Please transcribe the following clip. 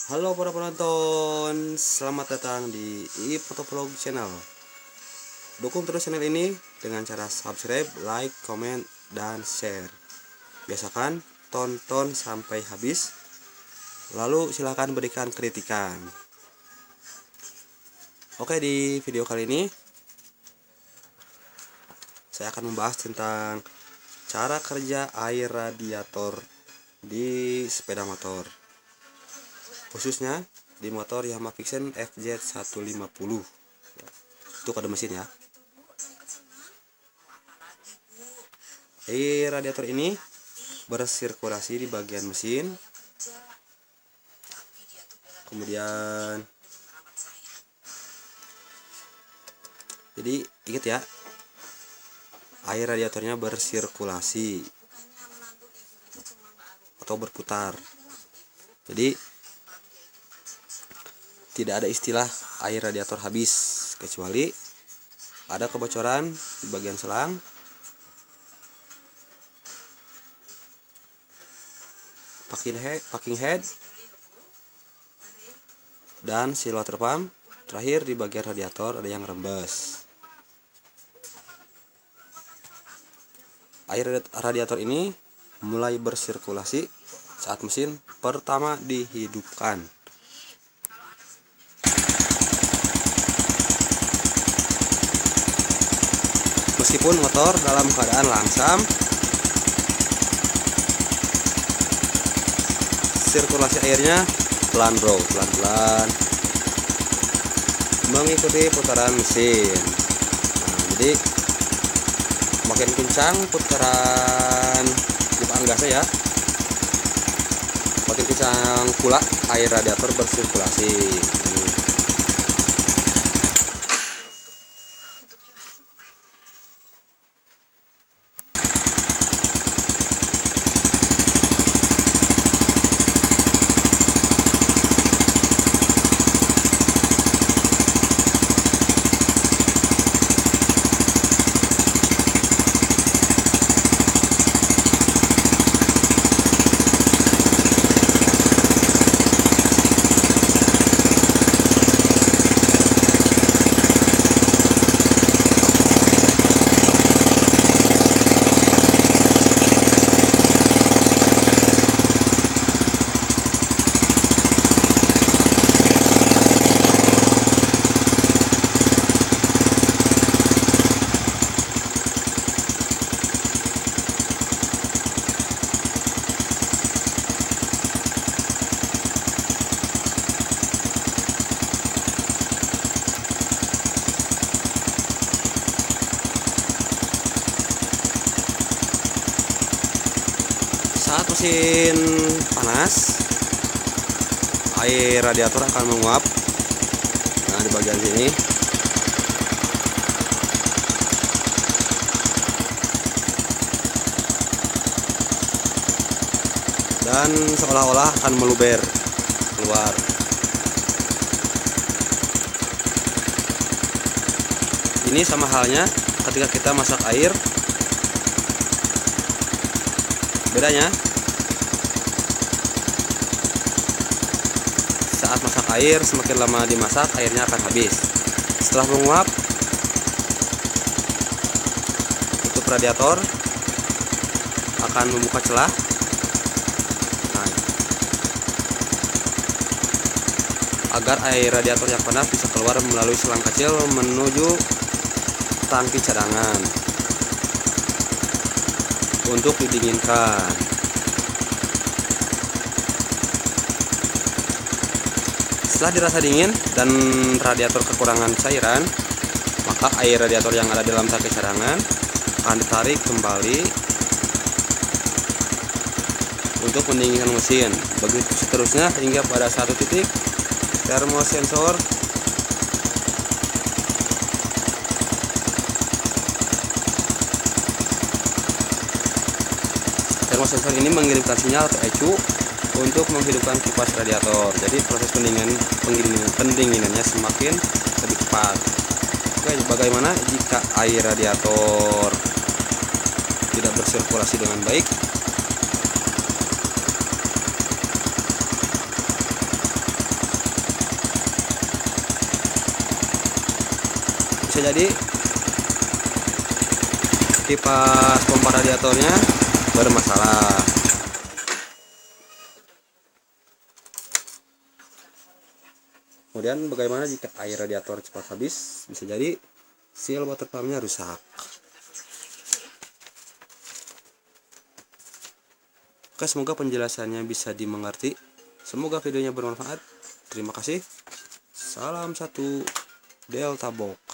Halo para penonton, selamat datang di iPhotovlog Channel. Dukung terus channel ini dengan cara subscribe, like, komen, dan share. Biasakan tonton sampai habis, lalu silahkan berikan kritikan. Oke, di video kali ini saya akan membahas tentang cara kerja air radiator di sepeda motor, khususnya di motor Yamaha Vixion FZ150 ya, itu kode mesin ya. Air radiator ini bersirkulasi di bagian mesin, kemudian jadi ingat ya, air radiatornya bersirkulasi atau berputar. Jadi tidak ada istilah air radiator habis, kecuali ada kebocoran di bagian selang, packing head, dan seal water pump. Terakhir di bagian radiator ada yang rembes. Air radiator ini mulai bersirkulasi saat mesin pertama dihidupkan. Meskipun motor dalam keadaan langsam, sirkulasi airnya pelan bro, pelan-pelan mengikuti putaran mesin. Nah, jadi makin kencang putaran bukaan gasnya ya, makin kencang pula air radiator bersirkulasi. Saat mesin panas, air radiator akan menguap. Nah, di bagian sini dan seolah-olah akan meluber keluar. Ini sama halnya ketika kita masak air. Bedanya, saat masak air, semakin lama dimasak airnya akan habis. Setelah menguap, tutup radiator akan membuka celah. Nah, agar air radiator yang panas bisa keluar melalui selang kecil menuju tangki cadangan untuk didinginkan. Setelah dirasa dingin dan radiator kekurangan cairan, maka air radiator yang ada dalam tangki cadangan akan ditarik kembali untuk mendinginkan mesin. Begitu seterusnya hingga pada satu titik termosensor Termosensor ini mengirimkan sinyal ke ECU untuk menghidupkan kipas radiator. Jadi proses pendinginannya semakin lebih cepat. Oke, bagaimana jika air radiator tidak bersirkulasi dengan baik? bisa jadi kipas pompa radiatornya bermasalah. Kemudian bagaimana jika air radiator cepat habis? Bisa jadi seal water pumpnya rusak. Oke, semoga penjelasannya bisa dimengerti. Semoga videonya bermanfaat. Terima kasih. Salam satu Delta Box.